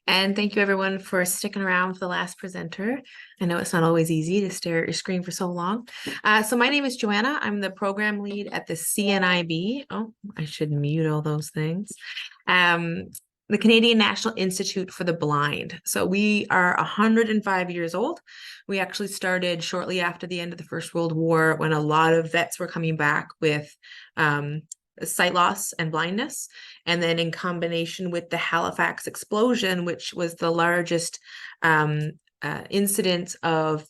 And thank you everyone for sticking around for the last presenter. I know it's not always easy to stare at your screen for so long. So my name is Joanna. I'm the program lead at the CNIB. Oh, I should mute all those things. Um, the Canadian National Institute for the Blind. So we are 105 years old. We actually started shortly after the end of the First World War when a lot of vets were coming back with sight loss and blindness. And then in combination with the Halifax explosion, which was the largest incident of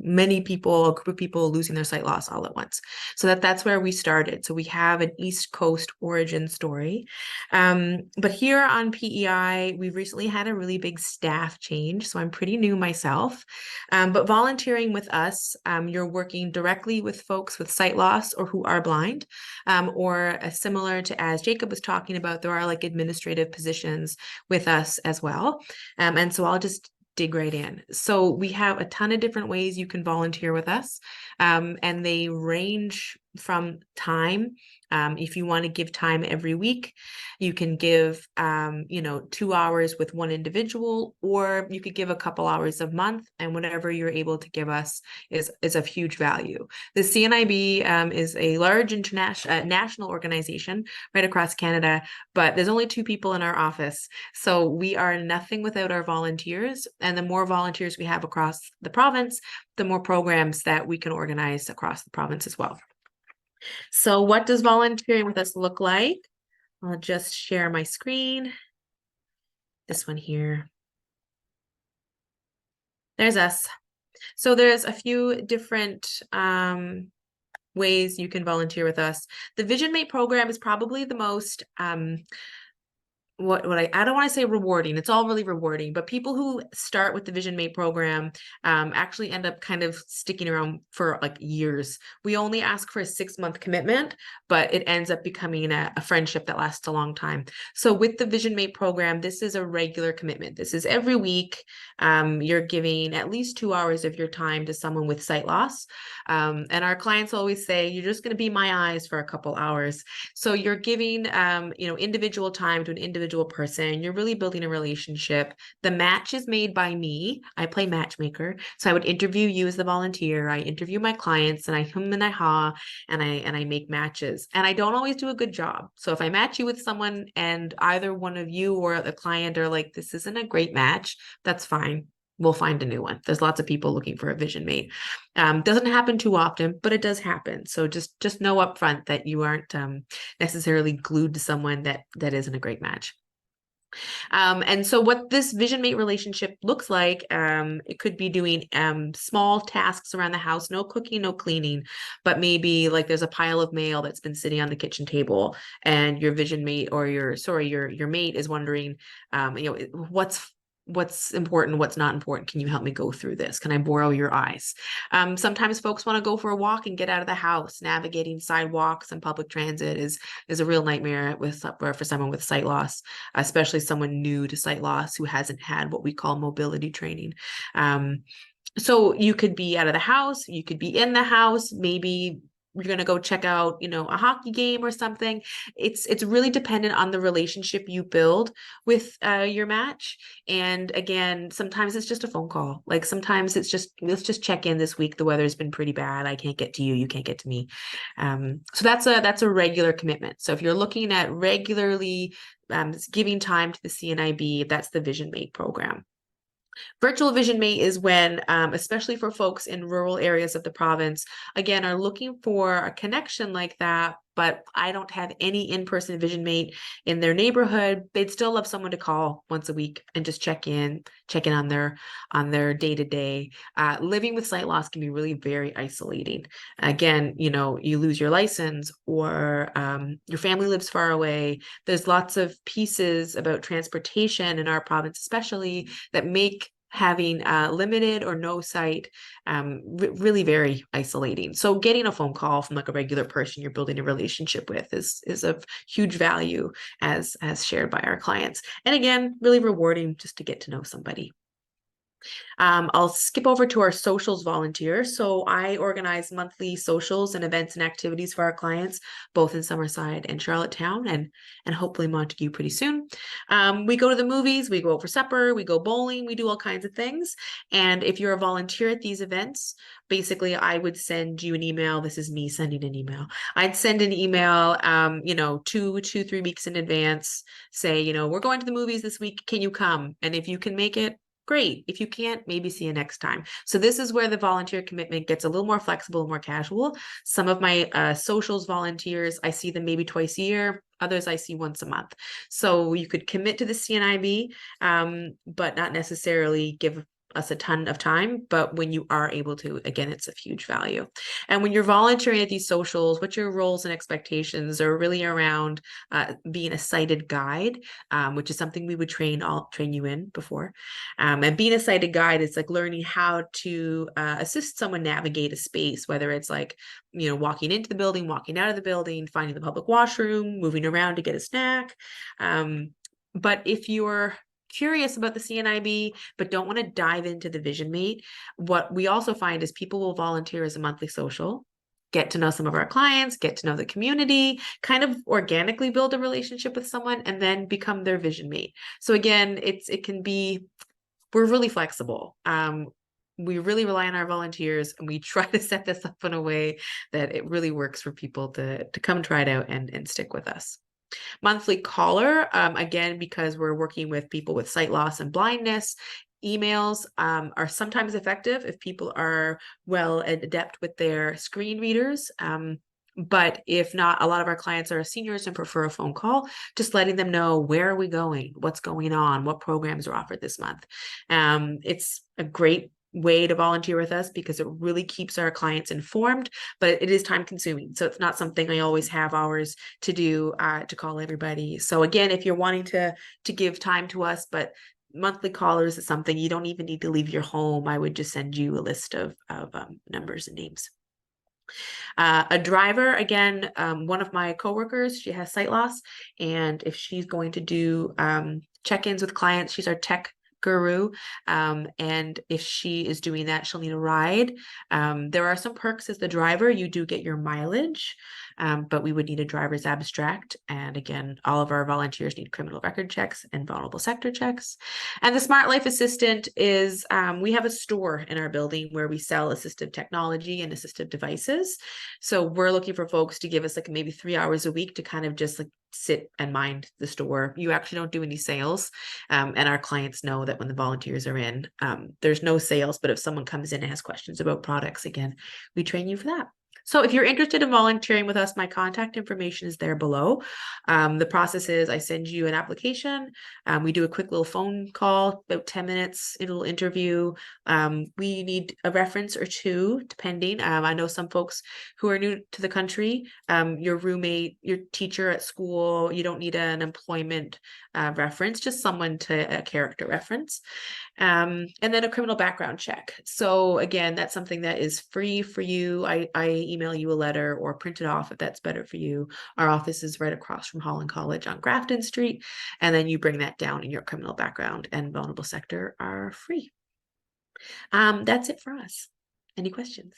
many people, a group of people losing their sight loss all at once. So that's where we started. So we have an East Coast origin story. But here on PEI, we've recently had a really big staff change. So I'm pretty new myself. But volunteering with us, you're working directly with folks with sight loss or who are blind, or similar to as Jacob was talking about, there are like administrative positions with us as well. And so I'll just dig right in. So we have a ton of different ways you can volunteer with us, and they range from time. If you want to give time every week, you can give 2 hours with one individual, or you could give a couple hours a month, and whatever you're able to give us is of huge value. The CNIB is a large international national organization right across Canada, but there's only 2 people in our office. So we are nothing without our volunteers. And the more volunteers we have across the province, the more programs that we can organize across the province as well. So what does volunteering with us look like? I'll just share my screen. This one here. There's us. So there's a few different ways you can volunteer with us. The Vision Mate program is probably the most what I don't want to say rewarding. It's all really rewarding, but people who start with the Vision Mate program actually end up kind of sticking around for like years. We only ask for a 6-month commitment, but it ends up becoming a friendship that lasts a long time. So with the Vision Mate program, this is a regular commitment. This is every week. You're giving at least 2 hours of your time to someone with sight loss. And our clients always say, you're just going to be my eyes for a couple hours. So you're giving, individual time to an individual person. You're really building a relationship. The match is made by me. I play matchmaker. So I would interview you as the volunteer. I interview my clients and I hum and I ha and I make matches. And I don't always do a good job. So if I match you with someone and either one of you or the client are like, this isn't a great match, that's fine. We'll find a new one. There's lots of people looking for a vision mate. Doesn't happen too often, but it does happen. So just know up front that you aren't necessarily glued to someone that isn't a great match. And so what this vision mate relationship looks like, it could be doing small tasks around the house, no cooking, no cleaning, but maybe like there's a pile of mail that's been sitting on the kitchen table and your vision mate or your mate is wondering, what's important, what's not important. Can you help me go through this? Can I borrow your eyes? Sometimes folks want to go for a walk and get out of the house. Navigating sidewalks and public transit is a real nightmare for someone with sight loss, especially someone new to sight loss who hasn't had what we call mobility training. So you could be out of the house, you could be in the house, maybe you're going to go check out, a hockey game or something. It's really dependent on the relationship you build with your match. And again, sometimes it's just a phone call. Like sometimes it's just, let's just check in this week. The weather's been pretty bad. I can't get to you. You can't get to me. So that's a regular commitment. So if you're looking at regularly giving time to the CNIB, that's the Vision Mate program. Virtual Vision Mate is when, especially for folks in rural areas of the province, again, are looking for a connection like that, but I don't have any in-person Vision Mate in their neighborhood. They'd still love someone to call once a week and just check in on their day-to-day. Living with sight loss can be really very isolating. Again, you lose your license or your family lives far away. There's lots of pieces about transportation in our province, especially that make having limited or no sight really very isolating. So getting a phone call from like a regular person you're building a relationship with is of huge value as shared by our clients. And again, really rewarding just to get to know somebody. I'll skip over to our socials volunteer. So I organize monthly socials and events and activities for our clients, both in Summerside and Charlottetown, and hopefully Montague pretty soon. We go to the movies, we go out for supper, we go bowling, we do all kinds of things. And if you're a volunteer at these events, basically I would send you an email. This is me sending an email. I'd send an email, 3 weeks in advance, say, we're going to the movies this week. Can you come? And if you can make it, great. If you can't, maybe see you next time. So this is where the volunteer commitment gets a little more flexible, more casual. Some of my socials volunteers, I see them maybe twice a year. Others I see once a month. So you could commit to the CNIB, but not necessarily give us a ton of time. But when you are able to, again, it's a huge value. And when you're volunteering at these socials, what your roles and expectations are really around being a sighted guide, which is something we would train you in before. And being a sighted guide is like learning how to assist someone navigate a space, whether it's like, walking into the building, walking out of the building, finding the public washroom, moving around to get a snack. But if you're curious about the CNIB, but don't want to dive into the Vision Mate, what we also find is people will volunteer as a monthly social, get to know some of our clients, get to know the community, kind of organically build a relationship with someone, and then become their Vision Mate. So again, it can be, we're really flexible. We really rely on our volunteers, and we try to set this up in a way that it really works for people to come try it out and stick with us. Monthly caller, again, because we're working with people with sight loss and blindness, emails are sometimes effective if people are well adept with their screen readers. But if not, a lot of our clients are seniors and prefer a phone call, just letting them know, where are we going, what's going on, what programs are offered this month. It's a great way to volunteer with us because it really keeps our clients informed, but it is time consuming. So it's not something I always have hours to do, to call everybody. So again, if you're wanting to give time to us, but monthly callers is something you don't even need to leave your home, I would just send you a list of numbers and names. A driver, again, one of my coworkers, she has sight loss, and if she's going to do check-ins with clients, she's our tech guru, and if she is doing that, she'll need a ride. There are some perks as the driver. You do get your mileage, but we would need a driver's abstract. And again, all of our volunteers need criminal record checks and vulnerable sector checks. And the Smart Life Assistant is, we have a store in our building where we sell assistive technology and assistive devices. So we're looking for folks to give us like maybe 3 hours a week to kind of just like sit and mind the store. You actually don't do any sales. And our clients know that when the volunteers are in, there's no sales, but if someone comes in and has questions about products, again, we train you for that. So if you're interested in volunteering with us, my contact information is there below. The process is I send you an application. We do a quick little phone call, about 10 minutes, a little interview. We need a reference or two, depending. I know some folks who are new to the country, your roommate, your teacher at school, you don't need an employment reference, just someone to a character reference. And then a criminal background check. So again, that's something that is free for you. I email you a letter or print it off if that's better for you. Our office is right across from Holland College on Grafton Street. And then you bring that down, and your criminal background and vulnerable sector are free. That's it for us. Any questions?